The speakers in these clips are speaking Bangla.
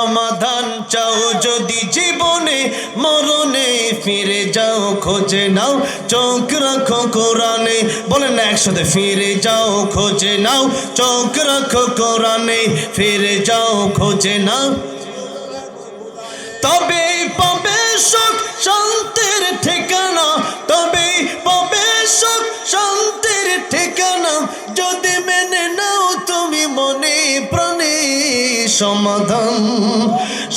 সমাধান চাও যদি জীবনে মরণে ফিরে যাও খোঁজে নাও চোখ রাখো কোরআনে বলেন না একসাথে ফিরে যাও খোঁজে নাও চোখ রাখো কোরআনে ফিরে যাও খোঁজে নাও তবে পাবে সুখ শান্তির ঠিকানা তবে পাবে সুখ শান্তির ঠিকানা যদি মেনে নাও তুমি মনে প্রাণে সমাধান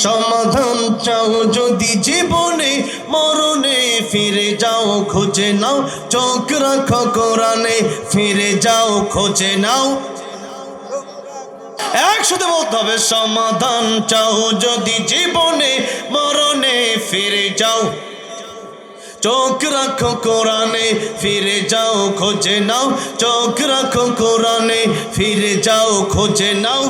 সমাধান চাও যদি জীবনে মরণে ফিরে যাও খোঁজে নাও চোখ রাখো কোরআনে ফিরে যাও খোঁজে নাও একসাথে বলতে হবে সমাধান চাও যদি জীবনে মরণে ফিরে যাও চোখ রাখো কোরআনে ফিরে যাও খোঁজে নাও চোখ রাখো কোরআনে ফিরে যাও খোঁজে নাও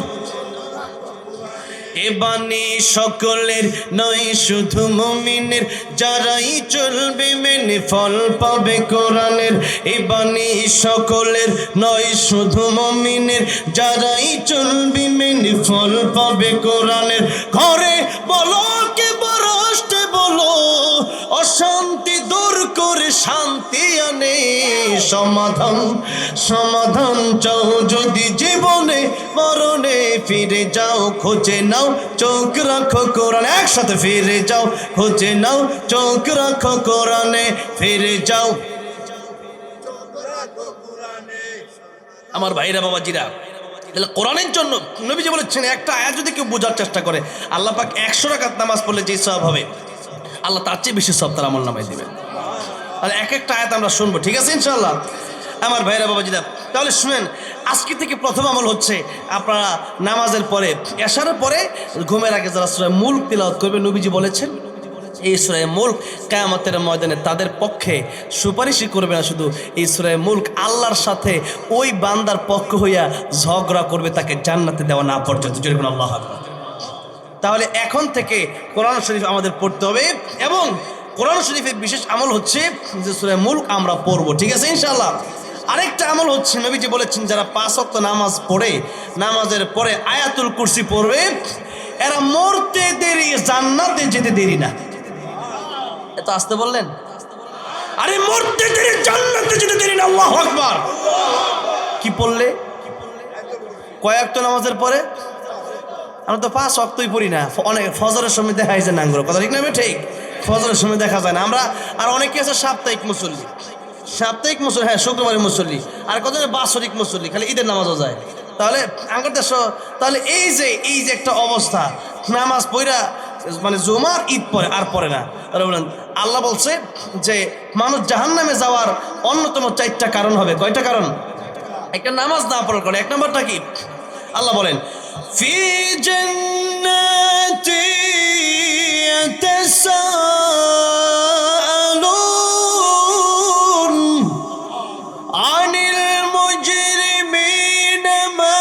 এ বাণী সকলের নয় শুধু মুমিনের যারাই চলবে মেনে ফল পাবে কোরআনের এ বাণী সকলের নয় শুধু মুমিনের যারাই চলবে মেনে ফল পাবে কোরআনের ঘরে বলো কে বরষ্টে বলো অশান্তি দূর করে শান্তি আনে সমাধান সমাধান চাও যদি জীবনে মরণে ফিরে যাও খোঁজে নাও চোখ রাখো কোরআনে একসাথে ফিরে যাও খোঁজে নাও চোখ রাখো কোরআনে ফিরে যাও আমার ভাইরা বাবাজিরা তাহলে কোরআনের জন্য নবীজি বলেছেন একটা আয়াত যদি কেউ বোঝার চেষ্টা করে আল্লাহ পাক 100 রাকাত নামাজ পড়লে যে সওয়াব হবে আল্লাহ তার চেয়ে বেশি সওয়াব তার আমলনামায় দিবেন আর এক একটা আয়াত আমরা শুনবো ঠিক আছে ইনশাআল্লাহ আমার ভাইরা বাবাজিরা তাহলে শুনেন আজকে থেকে প্রথম আমল হচ্ছে আপনারা নামাজের পরে এশারের পরে ঘুমের আগে যারা সূরা মুলক তিলাওয়াত করবে নবীজি বলেছেন এই সূরা মুলক কিয়ামতের ময়দানে তাদের পক্ষে সুপারিশই করবে না শুধু এই সূরা মুলক আল্লাহর সাথে ওই বান্দার পক্ষ হইয়া ঝগড়া করবে তাকে জান্নাতে দেওয়া না পর্যন্ত যেরকম আল্লাহু আকবার তাহলে এখন থেকে কোরআন শরীফ আমাদের পড়তে হবে এবং কোরআন শরীফের বিশেষ আমল হচ্ছে যে সূরা মুলক আমরা পড়ব ঠিক আছে ইনশাআল্লাহ আরেকটা আমল হচ্ছে নবীজি বলেছেন যারা 5 ওয়াক্ত নামাজ পড়ে নামাজের পরে আয়াতুল কুরসি পড়বে এরা মরতে দেরি জান্নাতে যেতে দেরি না এত আসতে বললেন আরে মরতে দেরি জান্নাতে যেতে দেরি না আল্লাহু আকবার কি পড়লে কয় ওয়াক্ত নামাজের পরে আমরা তো 5 ওয়াক্তই পড়ি না অনেক ফজরের সময় দেখা যায় না আঙ্গুর কথা ঠিক না ঠিক ফজরের সময় দেখা যায় না আমরা আর অনেকে আছে সাপ্তাহিক মুসল্লি হ্যাঁ শুক্রবারের মুসল্লি আর কত বাৎসরিক মুসল্লি খালি ঈদের নামাজও যায় তাহলে আঙ্গুর দেশ তাহলে এই যে একটা অবস্থা নামাজ পড়া মানে জুমার ঈদ পরে আর পরে না তাহলে বলেন আল্লাহ বলছে যে মানুষ জাহান্নামে যাওয়ার অন্যতম 4টা কারণ হবে কয়টা কারণ একটা নামাজ না পড়ার কারণে এক নম্বরটা কি আল্লাহ বলেন ফি জান্নাতি ইয়াতাসাআলুন আনিল মুজরিমিনা মা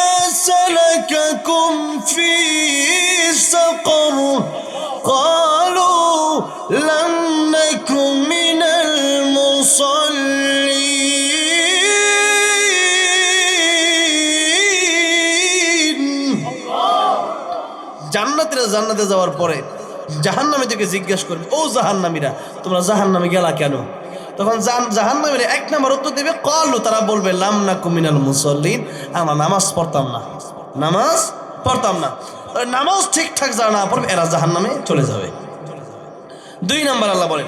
সালাকাকুম ফি সাকার ক্বালু লাম নাকু মিনাল মুসাল্লিন জান্নাতে যাওয়ার পরে জাহান্নামী থেকে জিজ্ঞাসা করবে ও জাহান্নামীরা তোমরা জাহান্নামে গেলা কেন তখন জাহান্নামীরা এক নম্বর উত্তর দেবে ক্বালু তারা বলবে লাম নাকু মিনাল মুসাল্লিন আমরা নামাজ পড়তাম না নামাজ ঠিকঠাক যারা না পড়বে এরা জাহান্নামে চলে যাবে 2 নম্বর আল্লাহ বলেন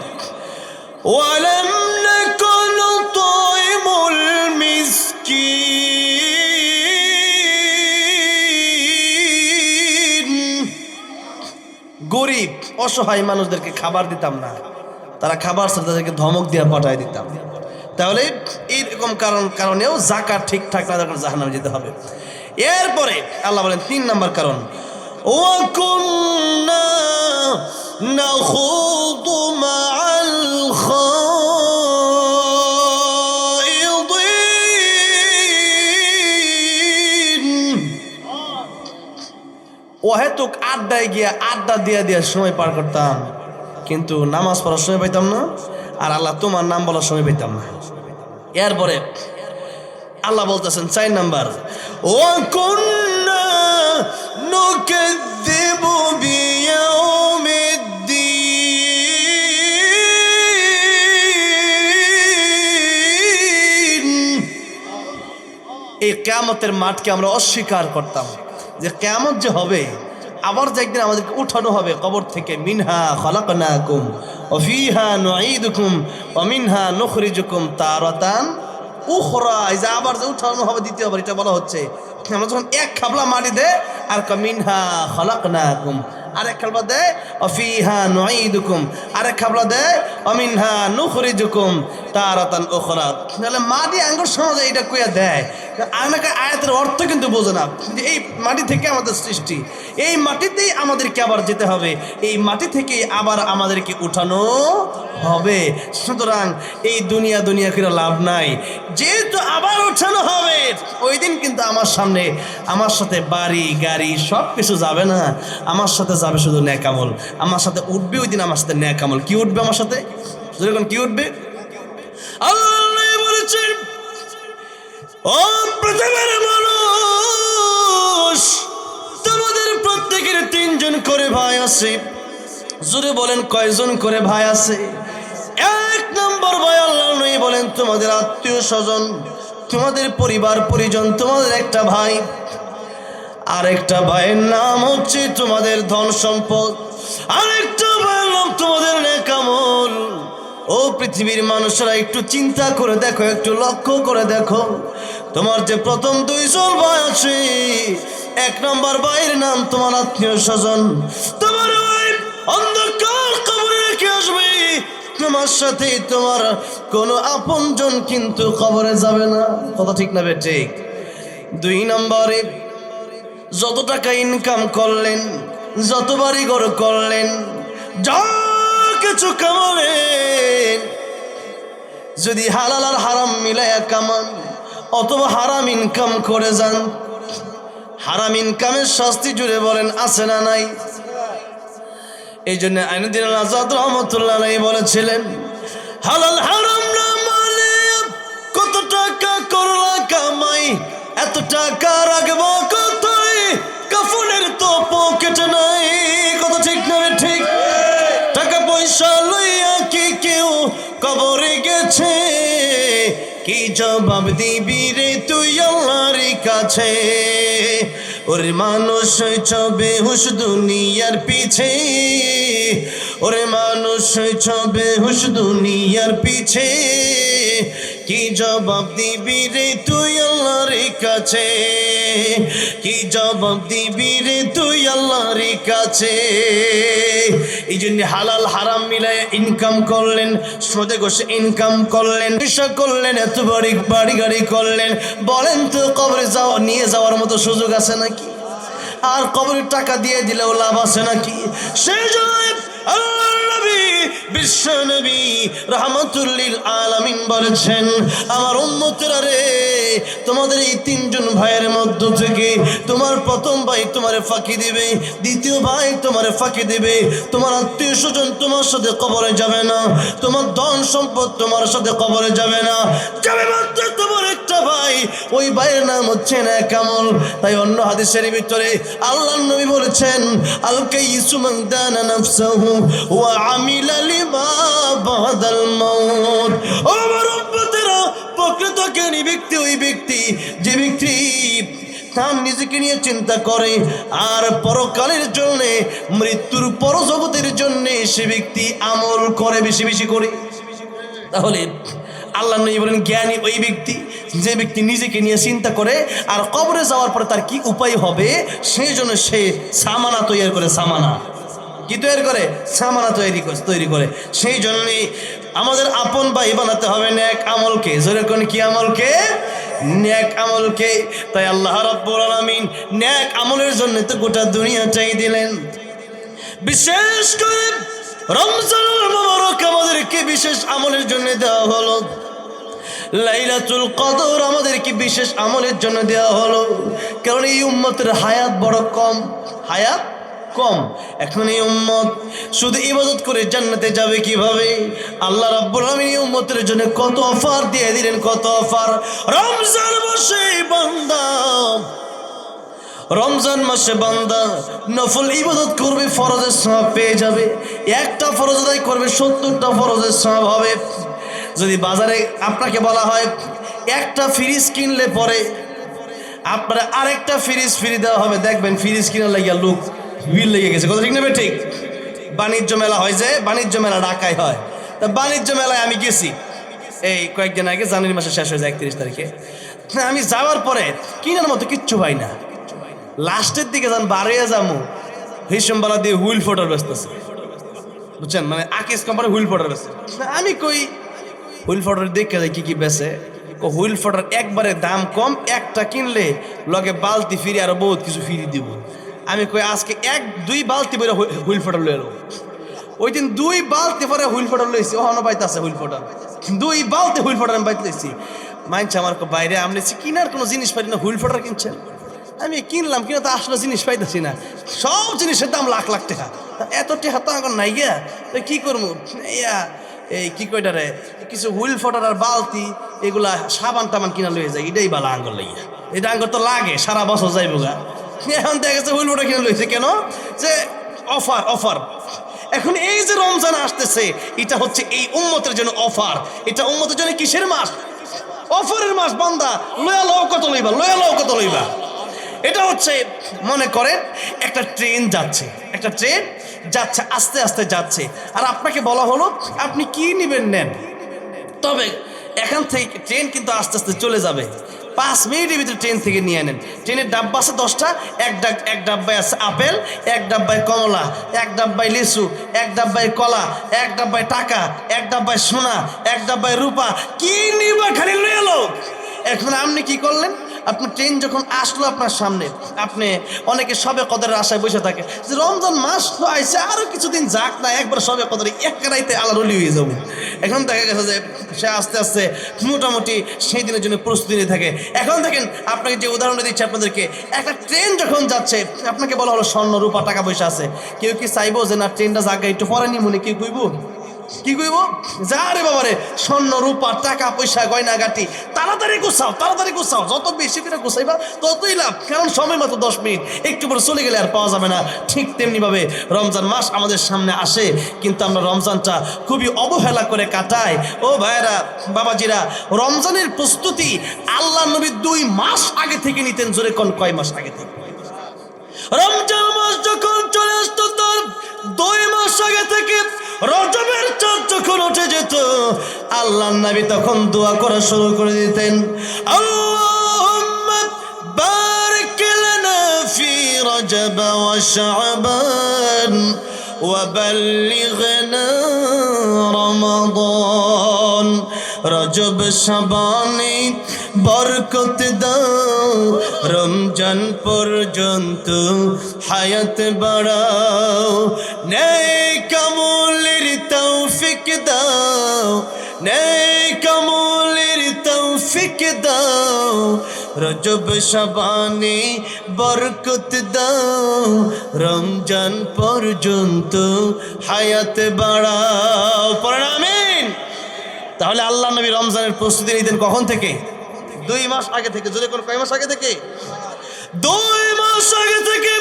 ওয়ালাম নাকু নুতঈমুল মিসকিন গরিব অসহায় মানুষদেরকে খাবার দিতাম না তারা খাবার সাথে তাদেরকে ধমক দিয়ে পাঠায় দিতাম তাহলে এইরকম কারণেও যাকাত ঠিকঠাক না থাকলে জাহান্নামে যেতে হবে এরপরে আল্লাহ বলেন 3 নম্বর কারণ ওয়া কুন্না নাখুদু মাআল খায়দিন ওহেতুক আড্ডায় গিয়া আড্ডা দিয়ে সময় পার করতাম কিন্তু নামাজ পড়ার সময় পাইতাম না আর আল্লাহ তোমার নাম বলার সময় পাইতাম না এরপরে আল্লাহ বলতেছেন 4 নাম্বার ও কুন্না নুকাযযিবু بيوم الدين এই কিয়ামতের মাঠকে আমরা অস্বীকার করতাম যে কিয়ামত যে হবে আবার যে একদিন আমাদেরকে উঠানো হবে কবর থেকে মিনহা খলাকনাকুম ওয়া ফিহা নুঈদুকুম ওয়া মিনহা নুখরিজুকুম তারাতান উখরা এই যে আবার যে উঠানো হবে দ্বিতীয়বার এটা বলা হচ্ছে আমরা যখন এক খাবলা মাটি দেয় আর মিনহা খলাকনাকুম আরেক খাবলা দেয় ওয়া ফিহা নুঈদুকুম আরেক খাবলা দেয় ওয়া মিনহা নুখরিজুকুম তারাতান উখরা তাহলে মাটি আঙ্গুর সমাজে এটা কইয়া দেয় আমাকে আয়াতের অর্থ কিন্তু বোঝে না যে এই মাটি থেকে আমাদের সৃষ্টি এই মাটিতেই আমাদেরকে আবার যেতে হবে এই মাটি থেকে আবার আমাদেরকে উঠানো হবে সুতরাং এই দুনিয়া করে লাভ নাই যেহেতু আবার উঠানো হবে ওই দিন কিন্তু আমার সামনে আমার সাথে বাড়ি গাড়ি সব কিছু যাবে না আমার সাথে যাবে শুধু নেক আমল আমার সাথে উঠবে ওই দিন আমার সাথে নেক আমল কি উঠবে আমার সাথে যখন কি উঠবে আল্লাহ বলেছেন ও পৃথিবীর মানুষ তোমাদের প্রত্যেকের 3 জন করে ভাই আছে জোরে বলেন কয়জন করে ভাই আছে 1 নম্বর ভাই আল্লাহ নবী বলেন তোমাদের আত্মীয় স্বজন তোমাদের পরিবার পরিজন তোমাদের একটা ভাই আরেকটা ভাইয়ের নাম হচ্ছে তোমাদের ধন সম্পদ আরেকটা ভাইয়ের নাম তোমাদের নেক আমল ও পৃথিবীর মানুষরা একটু চিন্তা করে দেখো একটু লক্ষ্য করে দেখো তোমার যে প্রথম 2 জন ভাই আছে 1 নম্বর ভাইয়ের নাম তোমার আত্মীয় স্বজন তোমার ভাই অন্ধকার কবরে রেখে আসবে তোমার সাথে তোমার কোনো আপনজন কিন্তু কবরে যাবে না কথা ঠিক না বে ঠিক 2 নম্বরে যত টাকা ইনকাম করলেন যত বাড়ি ঘর করলেন যা কিছু কামালেন যদি হালাল আর হারাম মিলায়া কামান অথবা হারাম ইনকাম করে যান হারাম ইনকামের শাস্তি জুড়ে বলেন আছে না নাই এই জন্য আইনুদ্দিন আজাদ রহমতুল্লাহ আলাইহি বলেছিলেন হালাল হারাম না মানে কত টাকা করলা কামাই এত টাকা রাখবো কোথায় কাফনের তো পকেট নাই কত ঠিক না ঠিক টাকা পয়সা লইয়া কি কেউ কবরে গেছে কি জবাব দিবি রে তুই আল্লাহর কাছে ওরে মানুষ ছবে হুশ দুনিয়ার পিছে ওরে মানুষ ছবে হুশ দুনিয়ার পিছে কি জবাব দিবি রে তুই আল্লাহর কাছে কি জবাব দিবি রে তুই আল্লাহর কাছে এই জন্য হালাল হারাম মিলায় ইনকাম করলেন সুদে ঘষে ইনকাম করলেন পয়সা করলেন এত বাড়ি গাড়ি করলেন বলেন তো কবরে নিয়ে যাওয়ার মতো সুযোগ আছে নাকি আর কবরের টাকা দিয়ে দিলেও লাভ আছে নাকি সেই জন্য আল্লাহর নবী বিশ্ব নবী রাহমাতুল লিল আলামিন বলেছেন আমার উম্মতেরা রে তোমাদের এই 3 জন ভাইয়ের মধ্য থেকে তোমার প্রথম ভাই তোমারে ফাঁকি দিবে দ্বিতীয় ভাই তোমারে ফাঁকি দিবে তোমার আত্মীয় স্বজন তোমার সাথে কবরে যাবে না তোমার ধন সম্পদ তোমার সাথে কবরে যাবে না যাবে মাত্র তোমার একটা ভাই ওই ভাইয়ের নাম হচ্ছে নেক আমল তাই অন্য হাদিসের ভিতরে আল্লাহর নবী বলেছেন আল কাইয়িসু মান দানা নাফসাহু ওয়া আমিলা লিমা বাদাল মাউত ও আমার উম্মতেরা প্রকৃত জ্ঞানী ব্যক্তি ওই ব্যক্তি যে ব্যক্তি তার নিজেকে নিয়ে চিন্তা করে আর পরকালের জন্য মৃত্যুর পরজগতের জন্য সে ব্যক্তি আমল করে বেশি বেশি করে তাহলে আল্লাহ নবী বলেন জ্ঞানী ওই ব্যক্তি যে ব্যক্তি নিজেকে নিয়ে চিন্তা করে আর কবরে যাওয়ার পরে তার কি উপায় হবে সেই জন্য সে সামানা তৈরি করে সামানা কি তৈরি করে সামানা তৈরি করে সেই জন্যই আমাদের আপন ভাই বানাতে হবে নেক আমলকে জোরে কোন কি আমলকে নেক আমলকে তাই আল্লাহ রাব্বুল আলামিন নেক আমলের জন্য তো গোটা দুনিয়াটাই দিলেন বিশেষ করে রমজানুল মুবারক আমাদেরকে বিশেষ আমলের জন্য দেওয়া হলো লাইলাতুল কদর আমাদেরকে বিশেষ আমলের জন্য দেওয়া হলো কারণ এই উম্মতের হায়াত বড় কম হায়াত কম এখন এই উম্মত শুধু ইবাদত করে জান্নাতে যাবে কিভাবে আল্লাহ রাব্বুল আলামিন এই উম্মতের জন্য কত অফার দিয়ে দিলেন কত অফার রমজান মাসে বান্দা রমজান মাসে বান্দা নফল ইবাদত করবে, ফরজের সওয়াব পেয়ে যাবে। একটা ফরজ আদায় করবে, 70টা ফরজের সওয়াব হবে। যদি বাজারে আপনাকে বলা হয় একটা ফ্রিজ কিনলে পরে আপনার আরেকটা ফ্রিজ ফ্রি দেওয়া হবে, দেখবেন ফ্রিজ কিনার লাগিয়া লোক বিল লেগে গেছে। কথা ঠিক নেবে ঠিক? বাণিজ্য মেলা হয়, যে বাণিজ্য মেলা ঢাকায় হয়, তা বাণিজ্য মেলায় আমি গেছি এই কয়েকদিন আগে, জানুয়ারি মাসে শেষ হয়েছে 31 তারিখে। আমি যাওয়ার পরে কিনার মতো কিচ্ছু পাই না। লাস্টের দিকে যান বাড়িয়ে যাবো, হিসেমবালা দিয়ে হুইল ফোটার ব্যস্ত আছে, বুঝছেন? মানে আকিস কোম্পানি হুইল ফোটার ব্যস্ত। আমি কই হুইল ফোটার দেখে যাই কি কি বেছে। হুইল ফোটার একবারে দাম কম, একটা কিনলে লগে বালতি ফিরে আরো বহুত কিছু ফিরি দিব। আমি কই আজকে 1-2 বালতি পরে হুইল ফোটার লয়ে এলো। ওই দিন 2 বালতি পরে হুইল ফোটার লইছি, ওখানে বাইতে আছে হুইল ফোটার, 2 বালতি হুইল ফোটার আমি বাইতে লইছি। মানছে আমার বাইরে আমি কিনার কোনো জিনিস পাই না, হুইল ফোটার কিনছেন। আমি কিনলাম, কিনা তো আসলে জিনিস পাইতেছি না, সব জিনিসের দাম লাখ লাখ টাকা। এত টাকা তো এখন নাই গিয়া, তো কি করবো? এই কি কইটারে কিছু হুইল ফোটার আর বালতি এগুলা সাবান টাবান কিনা লয়ে যায়, এটাই বালা আঙ্গুর লাগিয়া। এটা আঙ্গুর তো লাগে সারা বছর যাইব গা। এখন দেখা গেছে হুইল ফোটা কিনা লইছে কেন? যে অফার অফার। এখন এই যে রমজান আসতেছে, এটা হচ্ছে এই উম্মতের জন্য অফার। এটা উম্মতের জন্য কিসের মাস? অফারের মাস। বান্দা লয়া লও কত লইবা, লয়া লও কত লইবা। এটা হচ্ছে মনে করেন একটা ট্রেন যাচ্ছে, একটা ট্রেন যাচ্ছে, আস্তে আস্তে যাচ্ছে, আর আপনাকে বলা হলো আপনি কি নিবেন নেন। তবে এখান থেকে ট্রেন কিন্তু আস্তে আস্তে চলে যাবে, 5 মিনিটের ভিতরে ট্রেন থেকে নিয়ে নেন। ট্রেনের ডাব্বা আছে 10টা, এক ডাব্বায় আছে আপেল, এক ডাব্বায় কমলা, এক ডাব্বায় লিচু, এক ডাব্বায় কলা, এক ডাব্বায় টাকা, এক ডাব্বায় সোনা, এক ডাব্বায় রূপা। কি নিবা খালি লয়ে এলো। এখন আপনি কি করলেন? আপনার ট্রেন যখন আসলো আপনার সামনে, আপনি অনেকে সবে কদরের আশায় বসে থাকে যে রমজান মাস তো আইসে, আরো কিছুদিন যাক না, একবার সবে কদরে এক রাইতে আল্লাহর ওলি হয়ে যাবো। এখন দেখা গেছে যে সে আস্তে আস্তে মোটামুটি সেই দিনের জন্য প্রস্তুতি নিয়ে থাকে। এখন দেখেন আপনাকে যে উদাহরণটা দিচ্ছি আপনাদেরকে, একটা ট্রেন যখন যাচ্ছে, আপনাকে বলা হলো স্বর্ণ রূপা টাকা পয়সা আছে, কেউ কি চাইবো যে না ট্রেনটা জায়গায় একটু পরে নি মনে, কি কইব? কি কইব? যা রে বাবারে, স্বর্ণ রূপা টাকা পয়সা গয়না গাটি তাড়াতাড়ি গোছাও, তাড়াতাড়ি গোছাও, যত বেশি করে গোছাইবা ততই লাভ। কারণ সময় মাত্র 10 মিনিট, একটু পরে চলে গেলে আর পাওয়া যাবে না। ঠিক তেমনি ভাবে রমজান মাস আমাদের সামনে আসে, কিন্তু আমরা রমজানটা খুবই অবহেলা করে কাটাই। ও ভাইরা, বাবাজিরা, রমজানের প্রস্তুতি আল্লাহ নবী 2 মাস আগে থেকে নিতেন। জোরে কোন কয় মাস আগে থেকে? রমজান মাস যখন চলে আসতো তার 2 মাস আগে থেকে রজবের চাঁদ যখন উঠে যেত, আল্লাহর নবী তখন দোয়া করা শুরু করে দিতেন, আল্লাহুম্মা বারিক লানা ফি রজব ওয়া শাবান ওয়া বাল্লিগনা রমাদান। রজব শাবানে বরকত দাও, রমজান পর্যন্ত হায়াত বাড়াও, নেক আমলের তৌফিক দাও, নেক আমলের তৌফিক দাও, রজব শাবানে বরকত দাও, রমজান পর্যন্ত হায়াত বাড়াও। পড়েন আমিন। তাহলে আল্লাহ নবী রমজানের প্রস্তুতি নিতেন কখন থেকে? 2 মাস আগে থেকে। যদি কোন কয় মাস আগে থেকে? 2 মাস আগে থেকে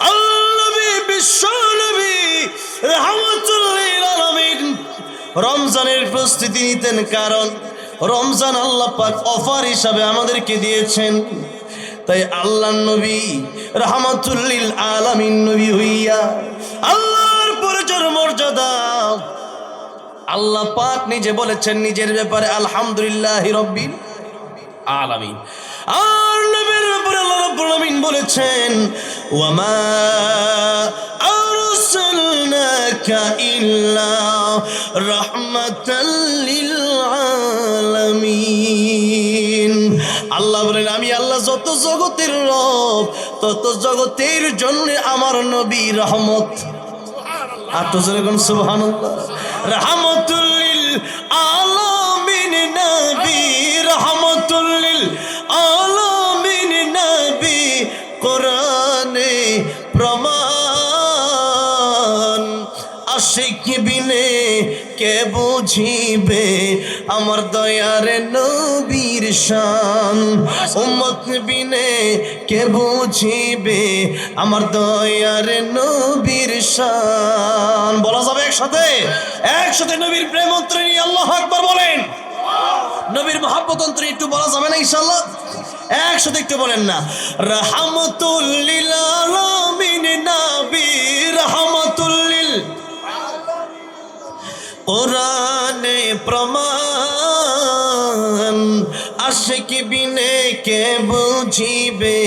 আল্লাহ নবী, বিশ্ব নবী রাহমাতুল লিল আলামিন রমজানের প্রস্তুতি নিতেন। কারণ রমজান আল্লাহ পাক অফার হিসাবে আমাদেরকে দিয়েছেন। তাই আল্লাহ নবী রাহমাতুল লিল আলামিন নবী হইয়া আল্লাহর পরিচয় মর্যাদা আল্লাহ পাক নিজে বলেছেন নিজের ব্যাপারে, আলহামদুলিল্লাহি রাব্বিল আলামিন। আর নবীর ব্যাপারে আল্লাহ রাব্বুল আলামিন বলেছেন, ওয়া মা আরসালনাকা ইল্লা রাহমাতাল লিল আলামিন। আল্লাহ বলেন, আমি আল্লাহ যত জগতের রব, তত জগতের জন্য আমার নবী রহমত। আর তো যেরকম সুবহানাল্লাহ, রাহমাতুল লিল আলামিন নবী, রাহমাতুল লিল আলামিন নবী, কোরআনে প্রমাণ। আশিক বিনে কে বুঝিবে আমার দয়ার নবীর শান উম্মত বিনে কে বুঝিবে আমার দয়ার নবীর শান বলা যাবে একসাথে একসাথে নবীর প্রেম অন্তরে নিয়ে আল্লাহু আকবার বলেন নবীর মহব্বত অন্তরে একটু বলা যাবে না ইনশাআল্লাহ একসাথে একটু বলেন না রাহমাতুল লিল আলামিন নবী রাহমাতুল লিল কোরআনে প্রমাণ আশিক বিনে কে বুঝিবে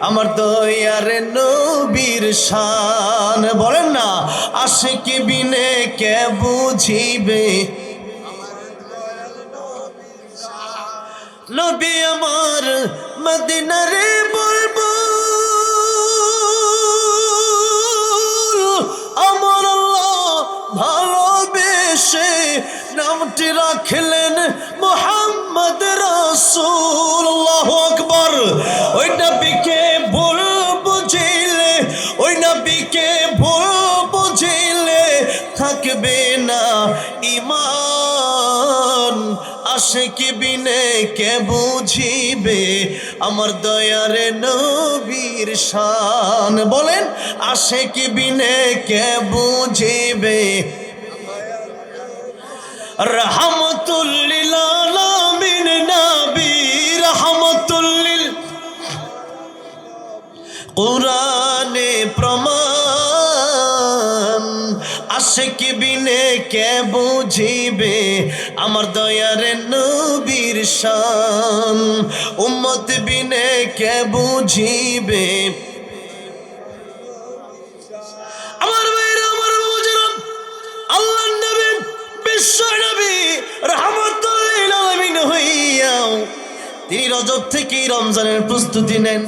আমার দয়ার নবীর শান বলেন না আশিক বিনে কে বুঝিবে নবী আমার মদিনারে বুলবুল আমার আল্লাহ ভালোবেসে নামটি রাখলেন মুহাম্মদ রাসূল আল্লাহু আকবার ওই নবীকে ভুল বুঝিলে ওই নবীকে ভুল বুঝিলে থাকবে না ঈমান আশিক বিনে কে বুঝিবে আমার দয়ার নবীর শান বলেন আশিক বিনে কে বুঝিবে রাহমাতুল লিল আলামিন নবী রাহমাতুল লিল কোরআনে প্রমাণ আশিক বিনে কে বুঝিবে আমার দয়ার নবীর শান উম্মত বিনে কে বুঝিবে আমার ভাইরা আমার বুঝলাম আল্লাহর নবী বিশ্ব নবী রাহমাতুল লিল আলামিন হইয়াও তিনি রজব থেকে রমজানের প্রস্তুতি নেন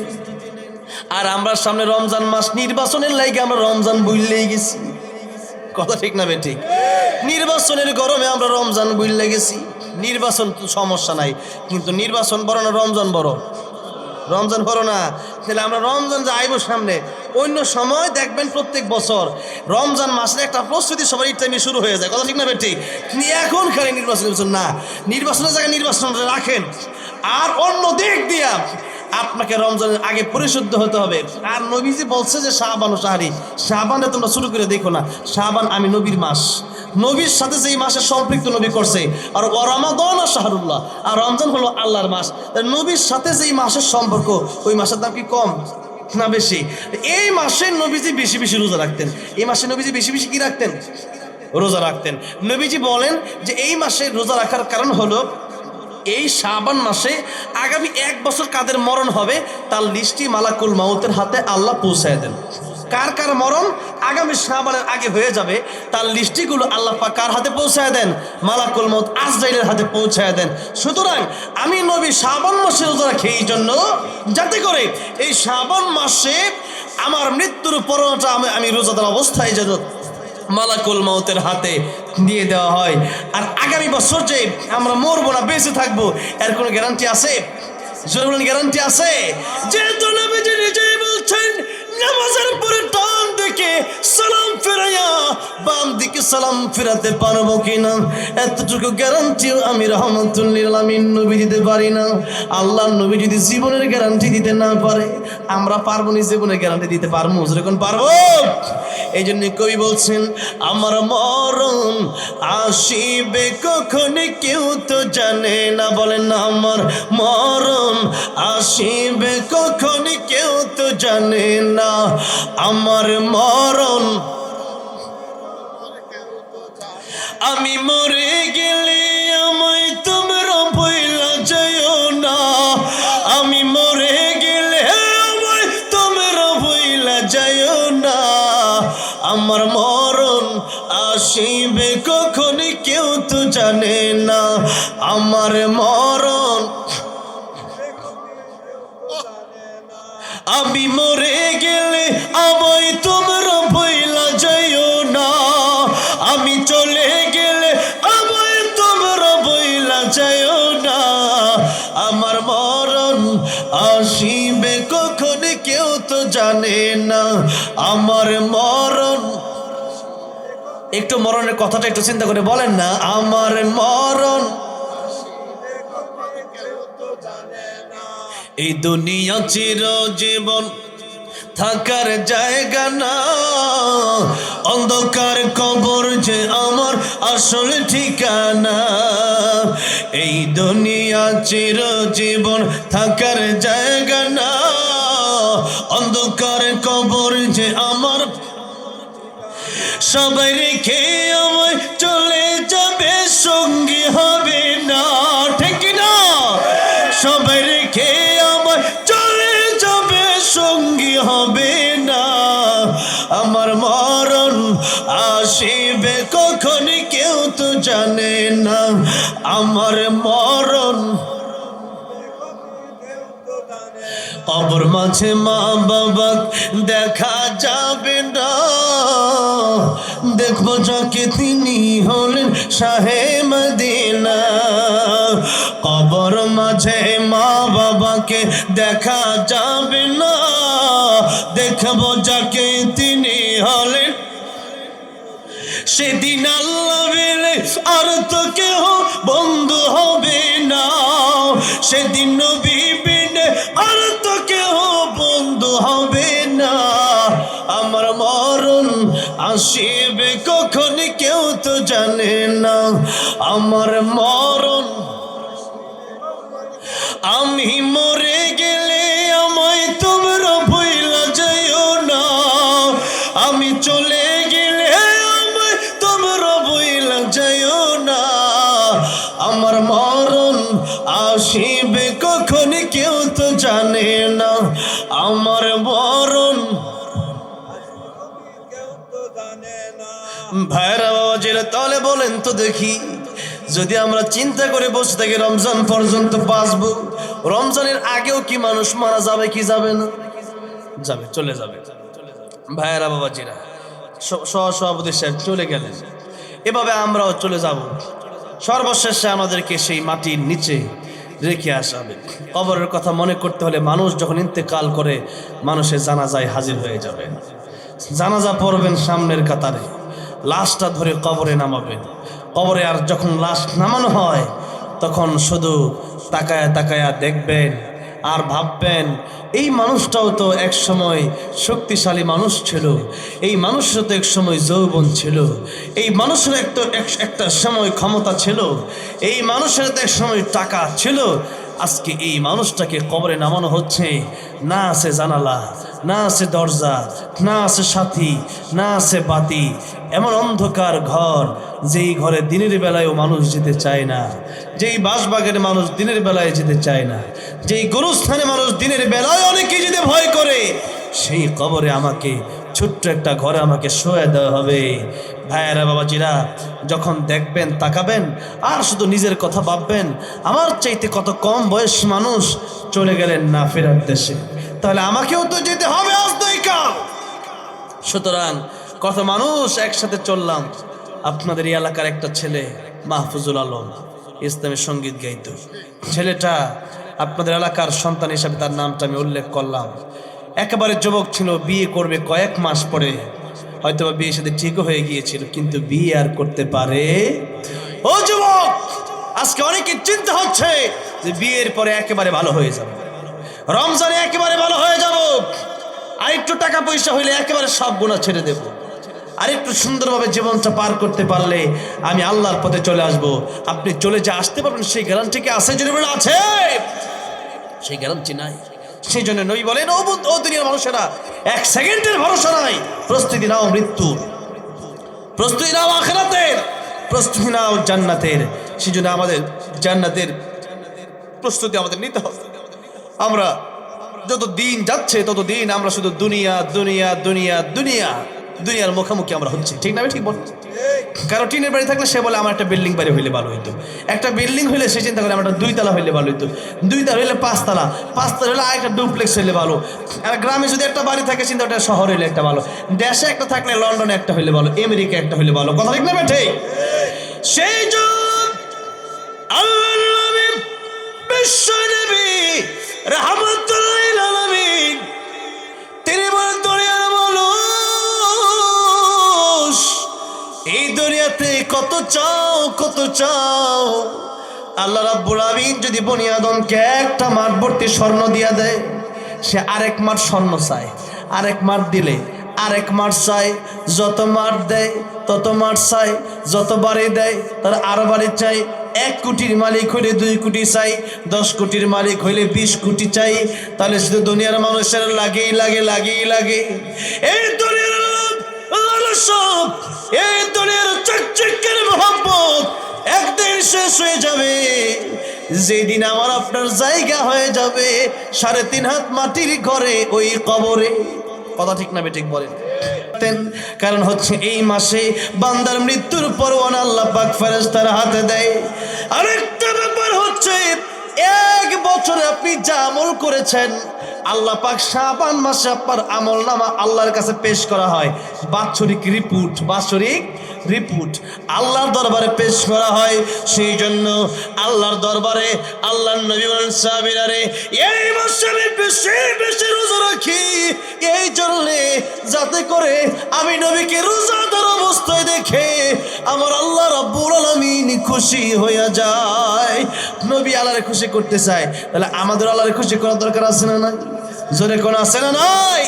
আর আমরা সামনে রমজান মাস নির্বাচনের লাগে আমরা রমজান ভুললেই গেছি কথা ঠিক না বে ঠিক নির্বাচনের গরমে আমরা রমজান ভুললে গেছি নির্বাচন তো সমস্যা নাই কিন্তু নির্বাচন বড় না রমজান বড় রমজান বড় না তাহলে আমরা রমজান যে আইব সামনে অন্য সময় দেখবেন প্রত্যেক বছর রমজান মাসের একটা প্রস্তুতি সবার টাইমে শুরু হয়ে যায় কথা ঠিক না বে ঠিক এখন খালি নির্বাচন না নির্বাচনের জায়গায় নির্বাচন রাখেন আর অন্য দিক দিয়া আপনাকে রমজানের আগে পরিশুদ্ধ হতে হবে আর নবীজি বলছে যে শাবান ও শাহরি শাবানে তোমরা শুরু করে দেখো না শাবান আমি নবীর মাস নবীর সাথে যেই মাসে সম্পৃক্ত নবী করছে আর রমাদান আর শাহরুল্লাহ আর রমজান হলো আল্লাহর মাস নবীর সাথে যেই মাসের সম্পর্ক ওই মাসের দাম কি কম না বেশি এই মাসে নবীজি বেশি বেশি রোজা রাখতেন এই মাসে নবীজি বেশি বেশি কি রাখতেন রোজা রাখতেন নবীজি বলেন যে এই মাসে রোজা রাখার কারণ হলো এই শাবান মাসে আগামী 1 বছর কাদের মরণ হবে তার লিস্টি মালাকুল মাউতের হাতে আল্লাহ পৌঁছায় দেন কার কার মরণ আগামী শাবানের আগে হয়ে যাবে তার লিস্টিগুলো আল্লাহ পাক কার হাতে পৌঁছায় দেন মালাকুল মাউত আজরাইলের হাতে পৌঁছায় দেন সুতরাং আমি নবী শাবান মাসে রোজা রাখি এই জন্য যাতে করে এই শাবান মাসে আমার মৃত্যুর পরোয়ানাটা আমি রোজাদার অবস্থায় যেন মালাকুল মাউতের হাতে দিয়ে দেওয়া হয় আর আগামী বছর যে আমরা মরবো না বেঁচে থাকবো এর কোনো গ্যারান্টি আছে জোরে বলেন গ্যারান্টি আছে যেহেতু নবীজি নিজেই বলছেন নামাজের পরে ডান দিকে সালাম ফিরাইয়া বাম দিকে সালাম ফিরাতে পারবো কিনা এতটুকু গ্যারান্টি আমি রাহমাতুল লিল আলামিন নবী দিতে পারি না আল্লাহর নবী যদি জীবনের গ্যারান্টি দিতে না পারে আমরা পারবো না জীবনের গ্যারান্টি দিতে পারবো যখন পারবো এই জন্য কবি বলছেন আমার মরণ আসিবে কখন কেউ তো জানে না বলেন না আমার মরণ আসিবে কখন কেউ তো জানে না আমার মরণ আমি মরে গেলে আমায় তোমরা ভুইলা যাইও না আমি মরে গেলে আমায় তোমরা ভুইলা যাইও না আমার মরণ আসিবে কখন কেউ তো জানে না আমার মরণ আমি মরে গেলে আমায় তোমরা ভুইলা যাইও না আমি চলে গেলে আমায় তোমরা ভুইলা যাইও না আমার মরণ আসিবে কখন কেউ তো জানে না আমার মরণ একটু মরণের কথাটা একটু চিন্তা করে বলেন না, আমার মরণ এই দুনিয়া চিরজীবন থাকার জায়গা না, অন্ধকার কবর যে আমার আসল ঠিকানা। এই দুনিয়া চিরজীবন থাকার জায়গা না, অন্ধকার কবর যে আমার। সবাই রেখে আমায় চলে যাবে, সঙ্গী হবে না, ঠিক না? সবাই রেখে আমায় চলে যাবে, সঙ্গী হবে না। আমার মরণ আসিবে কখন কেউ তো জানে না, আমার মরণ। কবর মাঝে মা বাবা দেখা যাবে না, দেখবো যাকে তিনি হলেন শাহে মদিনা। কবর মাঝে মা বাবাকে দেখা যাবে না, দেখবো যাকে তিনি হলেন। সেদিন আল্লাহ বলে আর তো কেহ বন্ধু হবে না, সেদিন নবী বিনে আর তো কেহ বন্ধু হবে না। আমার মরণ আসিবে কখন কেউ তো জানে না, আমার মরণ। আমি মরে গেলে আমায় তোমরা ভুইলা যাইও না, আমি চলে গেলে আমায় তোমরা ভুইলা যাইও না। আমার মরণ আসিবে কখন কেউ তো জানে না, আমার মরণ। ভাইরা বাবাজিরা, তাহলে বলেন তো দেখি, যদি আমরা চিন্তা করে বসে থাকি রমজান পর্যন্ত বাঁচবো, রমজানের আগেও কি মানুষ মারা যাবে কি যাবে না? যাবে, চলে যাবে। ভাইরা বাবাজিরা, সভাপতি সাহেব চলে গেলেন, এভাবে আমরাও চলে যাব। সর্বশেষে আমাদেরকে সেই মাটির নিচে রেখে আসা হবে। কবরের কথা মনে করতে হলে মানুষ যখন ইন্তেকাল করে, মানুষের জানাজায় হাজির হয়ে যাবে। জানাজা পড়বেন সামনের কাতারে, লাশটা ধরে কবরে নামাবেন। কবরে আর যখন লাশ নামানো হয়, তখন শুধু তাকায়া তাকায়া দেখবেন আর ভাববেন, এই মানুষটাও তো এক সময় শক্তিশালী মানুষ ছিল, এই মানুষের তো এক সময় যৌবন ছিল, এই মানুষের একটা সময় ক্ষমতা ছিল, এই মানুষের তো এক সময় টাকা ছিল। আজকে এই মানুষটাকে কবরে নামানো হচ্ছে, না আছে জানালা, না আছে দরজা, না আছে সাথী, না আছে বাতি, এমন অন্ধকার ঘর, যেই ঘরে দিনের বেলায়ও মানুষ যেতে চায় না, যেই বাসবাগের মানুষ দিনের বেলায় যেতে চায় না, যেই গোরস্থানে মানুষ দিনের বেলায় অনেকে যেতে ভয় করে, সেই কবরে আমাকে ছোট্ট একটা ঘরে আমাকে শোয়া দেওয়া হবে। ভাইয়েরা বাবাজিরা, যখন দেখবেন তাকাবেন আর শুধু নিজের কথা ভাববেন, আমার চাইতে কত কম বয়স মানুষ চলে গেলেন না ফেরার দেশে, তাহলে আমাকেও তো যেতে হবে আজ দইকাল। সুতরাং কত মানুষ একসাথে চললাম। আপনাদের এই এলাকার একটা ছেলে মাহফুজুল আলম ইসলামের সঙ্গীত গাইতো, ছেলেটা আপনাদের এলাকার সন্তান হিসাবে তার নামটা আমি উল্লেখ করলাম। একেবারে যুবক ছিল, বিয়ে করবে কয়েক মাস পরে, হয়তো বা বিয়ের সাথে ঠিকও হয়ে গিয়েছিল, কিন্তু বিয়ে আর করতে পারে। ও যুবক, আজকে অনেকে চিন্তা হচ্ছে যে বিয়ের পরে একেবারে ভালো হয়ে যাবে, রমজানে একেবারে ভালো হয়ে যাব, আর একটু টাকা পয়সা হইলে একেবারে সব গুনাহ ছেড়ে দেব, আর একটু সুন্দরভাবে জীবনটা পার করতে পারলে আমি আল্লাহর পথে চলে আসব। আপনি চলে যে আসতে পারবেন সেই গ্যারান্টি কি আছে? যদি বলেন আছে, সেই গ্যারান্টি নাই। সেই জন্য নবী বলেন, ও দুনিয়ার মানুষেরা, এক সেকেন্ডের ভরসা নাই, প্রস্তুতি নাও মৃত্যুর, প্রস্তুতি নাও আখিরাতের, প্রস্তুতি নাও জান্নাতের। সেই জন্য আমাদের জান্নাতের প্রস্তুতি আমাদের নিতে হবে। আমরা যত দিন যাচ্ছে তত দিন আমরা শুধু দুনিয়া দুনিয়া দুনিয়া দুনিয়া দুনিয়ার মুখোমুখি আমরা হচ্ছি, ঠিক না? ঠিক বল। কারো টিনের বাড়ি থাকলে সে বলে আমার একটা বিল্ডিং বাড়ি হইলে ভালো হইতো, একটা বিল্ডিং হইলে সে চিন্তা করে আমার একটা 2 তলা হইলে ভালো হইতো, 2 তলা হইলে 5 তলা, 5 তলা হইলে আরেকটা ডুপ্লেক্স হইলে ভালো। আর গ্রামে যদি একটা বাড়ি থাকে, চিন্তা ওটা শহর হইলে একটা ভালো, দেশে একটা থাকলে লন্ডনে একটা হইলে ভালো, আমেরিকা একটা হইলে ভালো। কথা ঠিক না বেঠে? সেই যুগ আল্লাহর নবী বিশ্ব নবী রাহমাতুল্লাহ আলামিন তিনি বলেন, দুনিয়ার মানুষ, এই দুনিয়াতে কত চাও কত চাও, আল্লাহ রাব্বুল আমিন যদি বনি আদমকে একটা মাঠ ভর্তি স্বর্ণ দিয়া দেয়, সে আরেক মাঠ স্বর্ণ চায়, আরেক মাঠ দিলে আরেক মাঠ চায়, যত মাঠ দেয় তত মাঠ চাই, যত বাড়ি দেয় তার আরো বাড়ি চাই। 1 কোটির মালিক হইলে 2 কোটি চাই, 10 কোটির মালিক হইলে 20 কোটি চাই। তাহলে শুধু দুনিয়ার মানুষের লাগেই লাগে লাগেই লাগে। এই দুনিয়ার সব, এই দুনিয়ার চকচকের মোহাম্মত একদিন শেষ হয়ে যাবে, যেদিন আমার আপনার জায়গা হয়ে যাবে 3.5 হাত মাটির ঘরে, ওই কবরে। কথা ঠিক না বেঠিক বলেন? কারণ হচ্ছে এই মাসে বান্দার মৃত্যুর পরওয়ানা আল্লাহ পাক ফেরেশতার হাতে দেয়। আরেকটা ব্যাপার হচ্ছে 1 বছরে আপনি যা আমল করেছেন, আল্লাহ পাক শাবান মাসে আপনার আমলনামা আল্লাহর কাছে পেশ করা হয়। বাৎসরিক রিপোর্ট আল্লাহর দরবারে পেশ করা হয়। সেই জন্য আল্লাহর দরবারে আল্লাহর নবী বলেন, সাহাবীরা রে, এই মাসে আমি বেশি বেশি রোজা রাখি, এই জন্য যাতে করে আমি নবীকে রোজাদার অবস্থায় দেখে আমার আল্লাহ রাব্বুল আলামিন খুশি হইয়া যায়। নবী আল্লাহরে খুশি করতে চায়, তাহলে আমাদের আল্লাহরে খুশি করার দরকার আছে না নাই? জোরে কোন আছে না নাই?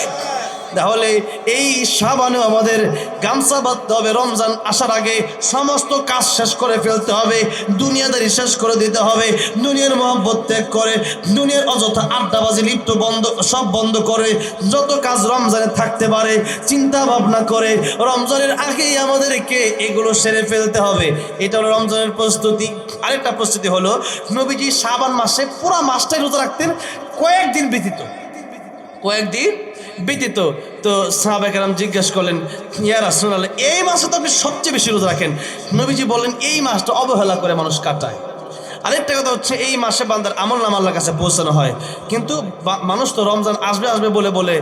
তাহলে এই শাবানে আমাদের গামছা বাঁধতে হবে। রমজান আসার আগে সমস্ত কাজ শেষ করে ফেলতে হবে, দুনিয়াদারি শেষ করে দিতে হবে, দুনিয়ার মহব্বত ত্যাগ করে, দুনিয়ার অযথা আড্ডাবাজি লিপ্ত সব বন্ধ করে, যত কাজ রমজানে থাকতে পারে চিন্তা ভাবনা করে রমজানের আগেই আমাদেরকে এগুলো সেরে ফেলতে হবে। এটা হলো রমজানের প্রস্তুতি। আরেকটা প্রস্তুতি হলো, নবীজি শাবান মাসে পুরো মাসটাই রোজা রাখতেন, কয়েকদিন ব্যতীত। তো সাহাবায়ে কেরাম জিজ্ঞেস করলেন, ইয়া রাসূলুল্লাহ, এই মাসে তো আপনি সবচেয়ে বেশি রোজা রাখেন। নবীজি বললেন, এই মাসটা অবহেলা করে মানুষ কাটায়। আরেকটা কথা হচ্ছে, এই মাসে বান্দার আমলনামা আল্লাহর কাছে পৌঁছানো হয়, কিন্তু মানুষ তো রমজান আসবে বলে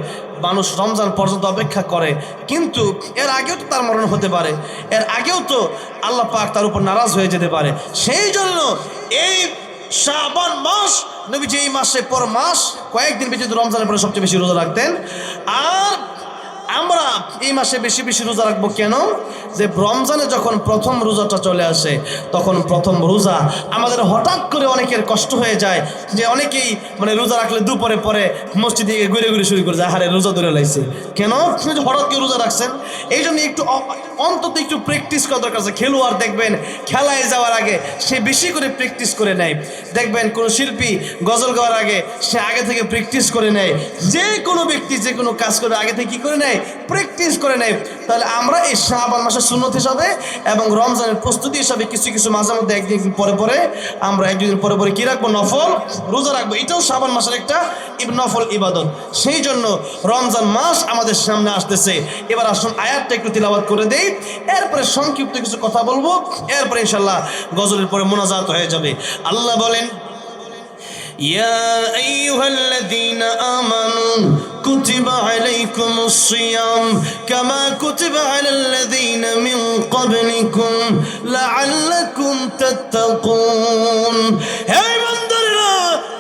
মানুষ রমজান পর্যন্ত অপেক্ষা করে, কিন্তু এর আগেও তো তার মরণ হতে পারে, এর আগেও তো আল্লাহ পাক তার উপর নারাজ হয়ে যেতে পারে। সেই জন্য এই শাবান মাস, নবীজি এই মাসে পর মাস কয়েকদিন ব্যতীত রমজানের পরে সবচেয়ে বেশি রোজা রাখতেন। আর আমরা এই মাসে বেশি বেশি রোজা রাখবো কেন? যে রমজানে যখন প্রথম রোজাটা চলে আসে, তখন প্রথম রোজা আমাদের হঠাৎ করে অনেকের কষ্ট হয়ে যায়, যে অনেকেই মানে রোজা রাখলে দুপুরে পরে মসজিদে ঘুরে ঘুরে শুরু করে যায়, হারে রোজা ধরে লাইছে কেন? হঠাৎ করে রোজা রাখছেন। এই জন্য অন্তত একটু প্র্যাকটিস করা দরকার আছে। খেলোয়াড় দেখবেন খেলায় যাওয়ার আগে সে বেশি করে প্র্যাকটিস করে নেয়। দেখবেন কোনো শিল্পী গজল গাওয়ার আগে সে আগে থেকে প্র্যাকটিস করে নেয়। যে কোনো ব্যক্তি যে কোনো কাজ করে আগে থেকে কী করে নেয়? প্র্যাকটিস করে নেয়। তাহলে আমরা এই শাবান মাসের সুন্নত হিসাবে এবং রমজানের প্রস্তুতি হিসাবে কিছু কিছু মাঝে মধ্যে একদিন পরে আমরা একদিন পরে কী রাখবো? নফল রোজা রাখবো। এটাও শাবান মাসের একটা নফল ইবাদত। সেই জন্য রমজান মাস আমাদের সামনে আসতেছে। এবার আসুন আয়াতটা একটু তিলাওয়াত করে দেই, এরপরে সংক্ষিপ্ত কিছু কথা বলবো, এরপরে ইনশাল্লাহ গজলের পরে মোনাজাত হয়ে যাবে। আল্লাহ বলেন, ইয়া আইয়ুহাল্লাযীনা আমানু কুতিবা আলাইকুমুস সিয়াম কামা কুতিবা আলাল্লাযীনা মিন ক্বাবলিকুম লাআল্লাকুম তাত্তাকুন। হে বান্দারা,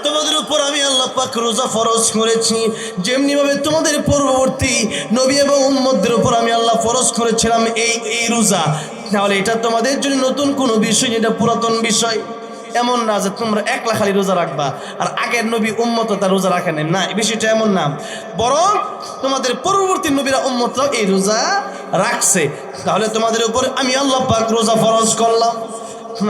তোমাদের উপর আমি আল্লাহ পাক রোজা ফরজ করেছি, যেমনি ভাবে তোমাদের পূর্ববর্তী নবী এবং উম্মতদের উপর আমি আল্লাহ ফরজ করেছিলাম এই রোজা। তাহলে এটা তোমাদের জন্য নতুন কোনো বিষয়, এটা পুরাতন বিষয়। এমন না যে তোমরা একলা খালি রোজা রাখবা আর আগের নবী উম্মত তার রোজা রাখে নেন, না, এই বিষয়টা এমন না। বরং তোমাদের পরবর্তী নবীরা উম্মতরাও এই রোজা রাখছে। তাহলে তোমাদের উপর আমি আল্লাহ পাক রোজা ফরজ করলাম।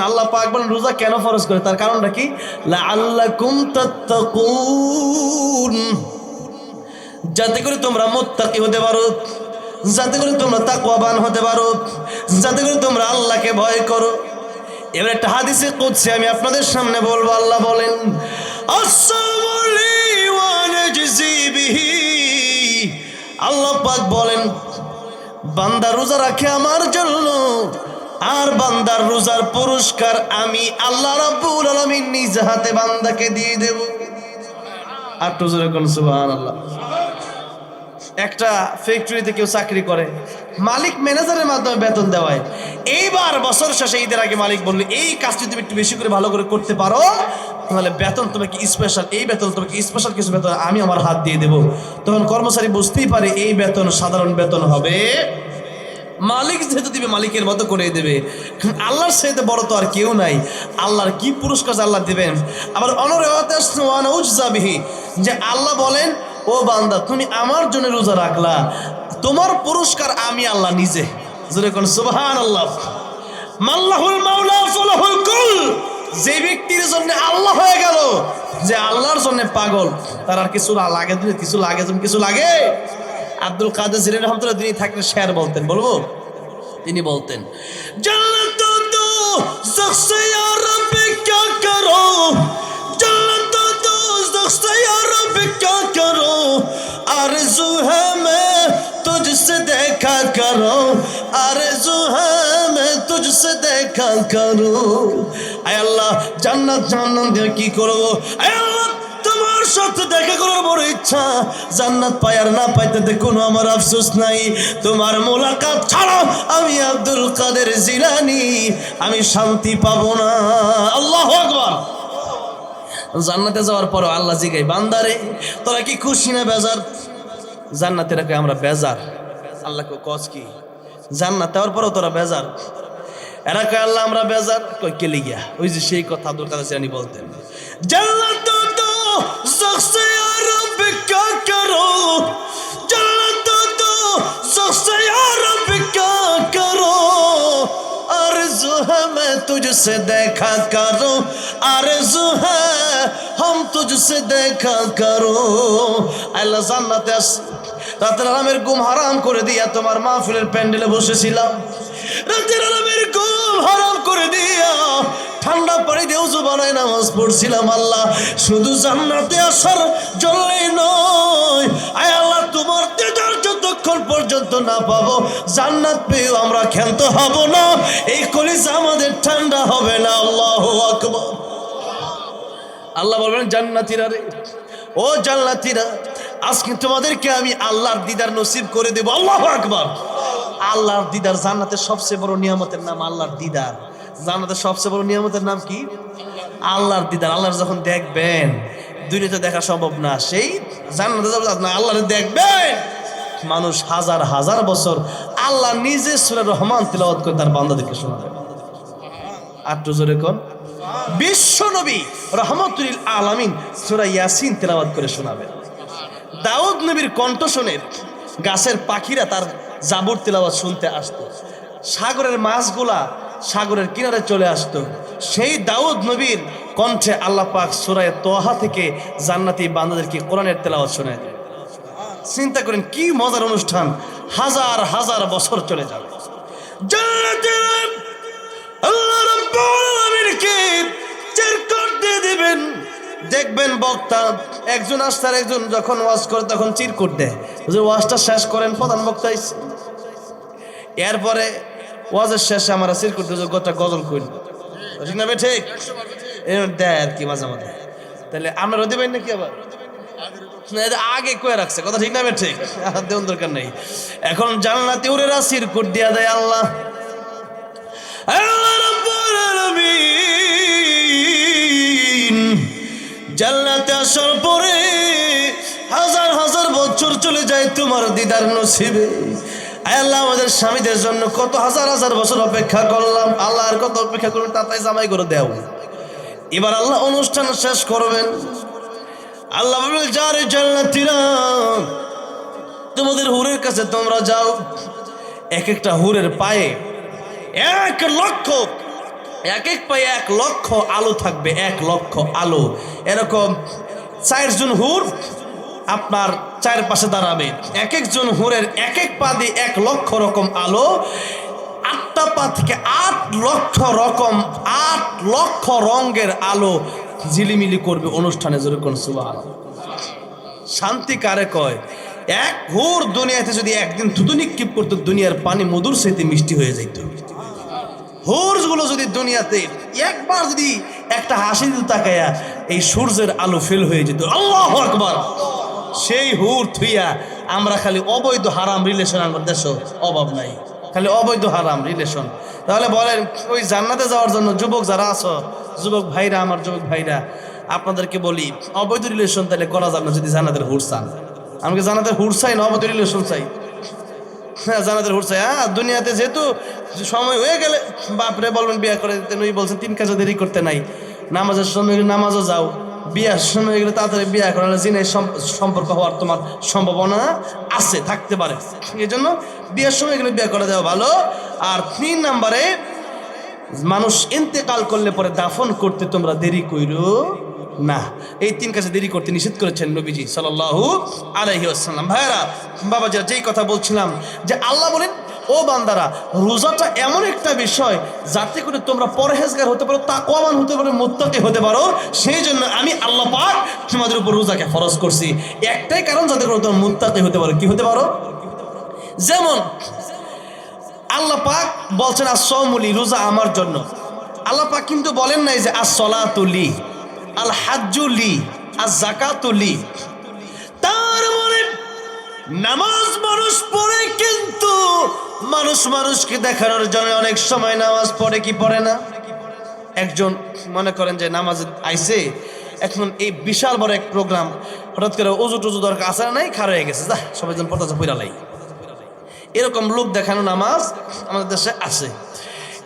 আল্লাহ পাক বলেন রোজা কেন ফরজ করে, তার কারণটা কি? লাআল্লাকুম তাত্তাকুন, যাতে করে তোমরা মুত্তাকি হতে পারো, যাতে করে তোমরা তাকওয়াবান হতে পারো, যাতে করে তোমরা আল্লাহকে ভয় করো। এবার একটা হাদিসে কুদসি আমি আপনাদের সামনে বলবো। আল্লাহ বলেন, আল্লাহ পাক বলেন, বান্দা রোজা রাখে আমার জন্য, আর বান্দার রোজার পুরস্কার আমি আল্লাহ রাব্বুল আলামিন নিজ হাতে বান্দাকে দিয়ে দেব। আর তো জোরে কোন সুবহানাল্লাহ। একটা ফ্যাক্টরিতে কেউ চাকরি করে, মালিক ম্যানেজারের মাধ্যমে বেতন দেওয়ায়। এইবার বছর শেষে ঈদের আগে মালিক বললো, এই কাজটি তুমি একটু বেশি করে ভালো করে করতে পারো, তাহলে বেতন তোমাকে স্পেশাল, এই বেতন তোমাকে স্পেশাল কিছু বেতন আমি আমার হাত দিয়ে দেবো। তখন কর্মচারী বুঝতেই পারে এই বেতন সাধারণ বেতন হবে মালিক যেহেতু দিবে মালিকের মতো করে দেবে। আল্লাহর সাথে বড় তো আর কেউ নাই। আল্লাহর কি পুরস্কার আল্লাহ দিবেন। আবার অনরাবিহি যে আল্লাহ বলেন, ও বান্দা তুমি আমার জন্য রোজা রাখলা, তোমার পুরস্কার আমি আল্লাহ নিজে। জোরে কোন সুবহানাল্লাহ। মাল্লাহুল মাওলা ফালাহুল কুল, যে ব্যক্তির জন্য আল্লাহ হয়ে গেল, যে আল্লাহর জন্য পাগল, তার আর কিছু লাগে? কিছু লাগে? আব্দুল কাদের জিলানী রহমাতুল্লাহ তিনি থাকলে শের বলতেন, বলবো? তিনি বলতেন, জান্নাত দোজখ সে ইয়া রব্বি ক্যা করো, জান্নাত দোজখ সে ইয়া রব্বি ক্যা করো, আরজু হ্যায় मैं तुझसे देखा करो, आरज़ू है मैं तुझसे देखा करूं। আয় আল্লাহ, জান্নাত জাহান্নাম দিয়ে কি করব? আয় আল্লাহ, তোমার সাথে দেখা করার বড় ইচ্ছা। জান্নাত পাই আর না পাইতে কোনো আমার আফসোস নাই। তোমার মোলাকাত ছাড়া আমি আব্দুল কাদের জিলানী আমি শান্তি পাবো না। আল্লাহু আকবার। জান্নাতে যাওয়ার পর আল্লাহ জিগাই, বান্দারে তোরা কি খুশি না বেজার? জান্নাতে রাখে আমরা বেজার। আল্লাহকে কস কি জান্নাত দেওয়ার পরও তোরা বেজার? এরা কয় আল্লাহ আমরা বেজার। কই কে লিগিয়া? ওই যে সেই কথা আব্দুল কাদের জিলানী বলতেন, জান্নাত তো জখসে ইয়া রব্বি ক্যা করো, জান্নাত তো জখসে ইয়া রব্বি ক্যা করো, आरज़ू है मैं तुझसे देखा करो, आरज़ू है हम तुझसे देखा करो। আল্লাহ জান্নাতে আসি, রাতের আরামের ঘুম হারাম করে দিয়া তোমার মাহফিলের প্যান্ডেলে বসেছিলাম। রাতের আরামের ঘুম হারাম করে দিয়া ঠান্ডা পানি দিয়ে উযু বানায় নামাজ পড়ছিলাম। আল্লাহ শুধু জান্নাতে আসার জন্যই নয়, আয় আল্লাহ তোমার দিদার যতক্ষণ পর্যন্ত না পাবো, জান্নাত পেয়েও আমরা ক্ষান্ত হব না, এই কলিজা আমাদের ঠান্ডা হবে না। আল্লাহু আকবার। আল্লাহ বলবেন, জান্নাতীরা রে, ও জান্নাতীরা, আজকে তোমাদেরকে আমি আল্লাহর দিদার নসিব করে দেব। আল্লাহু আকবার। আল্লাহর দিদার, জান্নাতের সবচেয়ে বড় নিয়ামতের নাম আল্লাহর দিদার। জান্নাতের সবচেয়ে বড় নিয়ামতের নাম কি? আল্লাহর দিদার। আল্লাহর যখন দেখবেন, দুনিয়াতে দেখা সম্ভব না, সেই জান্নাতে যাবেন না, আল্লাহর দেখবেন। মানুষ হাজার হাজার বছর আল্লাহ নিজে সূরা রহমান তিলাওয়াত করে তার বান্দাদেরকে শোনাবেন। আর তো জোরে কোন বিশ্ব নবী রহমাতুল আলামিন সূরা ইয়াসিন তিলাওয়াত করে শোনাবেন। দাউদ নবীর কণ্ঠ শুনে গাছের পাখিরা তার জাবুর তিলাওয়াত শুনতে আসতো। সাগরের মাছগুলা সাগরের কিনারে চলে আসতো। সেই দাউদ নবীর কণ্ঠে আল্লাহ পাক সূরা তোহা থেকে জান্নাতি বান্দাদেরকে কোরআনের তেলাওয়াত শোনায় দেন। চিন্তা করেন কি মজার অনুষ্ঠান, হাজার হাজার বছর চলে যাবে। জান্নাতে আল্লাহ রাব্বুল আলামিনকে চিরকুট দিয়ে দিবেন। দেখবেন বক্তা একজন আসতার একজন যখন ওয়াজ করে তখন চিরকুট দেয়, যে ওয়াজটা শেষ করেন, প্রধান বক্তা আইছে। এরপরে ওয়াজের শেষে আমরা চিরকুট দিয়ে গোটা গজল করি, ঠিক না? ঠিক দেয় আর কি মাঝে মাঝে। তাহলে আপনারা দেবেন নাকি? আবার আগে কয়ে রাখছে কথা, ঠিক না? ঠিক দেওয়ার দরকার নেই। এখন জান্নাতি উরেরা চিরকুট দিয়া দেয় আল্লাহ। আল্লাহ রাব্বুল আলামিন জান্নাতে আসার পরে হাজার হাজার বছর চলে যায় তোমার দিদার নসিবে। আল্লাহ আমাদের স্বামীদের জন্য কত হাজার হাজার বছর অপেক্ষা করলাম, আল্লাহ আর কত অপেক্ষা করবেন, তাই জামাই করে দেও। এবার আল্লাহ অনুষ্ঠান শেষ করবেন। আল্লাহ বলবেন, যারে জান্নাতীরা তোমাদের হুরের কাছে তোমরা যাও। এক একটা হুরের পায়ে 1 লক্ষ, এক এক পায়ে 1 লক্ষ আলো থাকবে, 1 লক্ষ আলো। এরকম 4 জন হুর আপনার চারপাশে দাঁড়াবে। এক একজন হুরের এক এক পা দিয়ে 1 লক্ষ রকম আলো। 8টা পা থেকে 8 লক্ষ রঙের আলো ঝিলিমিলি করবে অনুষ্ঠানে। জোরে কোন সুবহানাল্লাহ। শান্তি কারে কয়? এক হুর দুনিয়াতে যদি একদিন থুতু নিক্ষেপ করতো, দুনিয়ার পানি মধুর সাথে মিষ্টি হয়ে যাইত। হুরগুলো যদি দুনিয়াতে একবার যদি একটা হাসি দিত তাকায়া, এই সূর্যের আলো ফেল হয়ে যেত। আল্লাহু আকবার। সেই হুর থুইয়া আমরা খালি অবৈধ হারাম রিলেশন, আমার দেশে অভাব নাই, খালি অবৈধ হারাম রিলেশন। তাহলে বলেন, ওই জান্নাতে যাওয়ার জন্য যুবক যারা আছো, যুবক ভাইরা, আমার যুবক ভাইরা, আপনাদেরকে বলি, অবৈধ রিলেশন তাহলে করা যাবে না যদি জান্নাতের হুর চান। আমাকে জান্নাতের হুর চাই না অবৈধ রিলেশন চাই? হ্যাঁ জানাতে উঠছে, দুনিয়াতে যেহেতু সময় হয়ে গেলে বাপরে বলবেন বিয়ে করে দিতে, নই বলছেন 3 কাজও দেরি করতে নাই, নামাজের সময় গেলে নামাজও যাও, বিয়ার সময় গেলে তাড়াতাড়ি বিয়ে করার জিনের সম্পর্ক হওয়ার তোমার সম্ভাবনা আছে, থাকতে পারে। এই জন্য বিয়ের সময় গেলে বিয়ে করে দেওয়া ভালো। আর 3 নম্বরে, মানুষ ইন্তেকাল করলে পরে দাফন করতে তোমরা দেরি কইরো না। এই 3 কাজে দেরি করতে নিষেধ করেছেন নবীজি সাল্লাল্লাহু আলাইহি ওয়াসাল্লাম। ভাইরা বাবাজি, যেই কথা বলছিলাম যে আল্লাহ বলেন, ও বান্দারা, রোজাটা এমন একটা বিষয় যাতে করে তোমরা পরহেজগার হতে পারো, তাকওয়াবান হতে পারো, মুত্তাকি হতে পারো। সেই জন্য আমি আল্লাহ পাক তোমাদের উপর রোজাকে ফরজ করছি, একটাই কারণ, যাতে করে তোমরা মুত্তাকি হতে পারো। কি হতে পারো? যেমন আল্লাহ পাক বলছেন as-সাওমুলি, রোজা আমার জন্য। আল্লাহ পাক কিন্তু বলেন নাই যে as-সালাতু লি, আল হাজ্জু লি, আজ-যাকাতু লি। তার মানে নামাজ মানুষ পড়ে, কিন্তু মানুষ মানুষকে দেখানোর জন্য অনেক সময় নামাজ পড়ে কি পড়ে না। একজন মনে করেন যে নামাজ আইছে, এখন এই বিশাল বড় এক প্রোগ্রাম, হঠাৎ করে অজু টুজু দরকার আছে না, নাই খারাপ হয়ে গেছে, যা সবাই জন পড়তে পড়ালাই, এরকম লোক দেখানো নামাজ আমাদের দেশে আছে।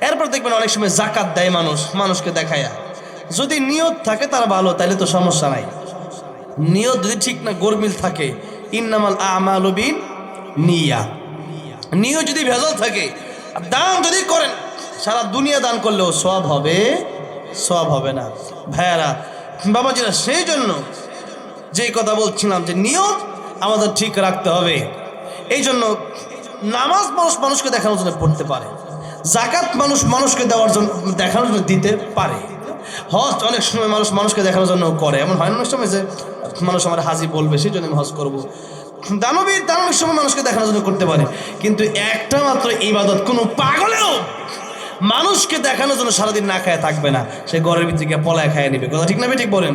এরপর দেখবেন অনেক সময় জাকাত দেয় মানুষ, মানুষকে দেখায়া। যদি নিয়ত থাকে তার ভালো, তাইলে তো সমস্যা নাই। নিয়ত যদি ঠিক না, গোরমিল থাকে, ইন্নামাল আমালু বিন্নিয়াত, নিয়ত যদি ভেজাল থাকে, আর দান যদি করেন, সারা দুনিয়া দান করলেও সওয়াব হবে, সওয়াব হবে না। ভাইয়ারা বাবাজিরা, সেই জন্য যেই কথা বলছিলাম যে নিয়ত আমাদের ঠিক রাখতে হবে। এই জন্য নামাজ মানুষ মানুষকে দেখানোর জন্য পড়তে পারে, জাকাত মানুষ মানুষকে দেওয়ার জন্য, দেখানোর জন্য দিতে পারে, হজ অনেক সময় মানুষ মানুষকে দেখানোর জন্য করে। এমন হয় অনেক সময় যে মানুষ আমার হাজি বলবে, সেই জন্য আমি হজ করবো। দানবীর দান অনেক সময় মানুষকে দেখানোর জন্য করতে পারে, কিন্তু একটা মাত্র ইবাদত কোনো পাগলেও মানুষকে দেখানোর জন্য সারাদিন না খায় থাকবে না, সে ঘরের ভিতরে গিয়ে পলায় খায় নেবে। কথা ঠিক না? ঠিক বলেন।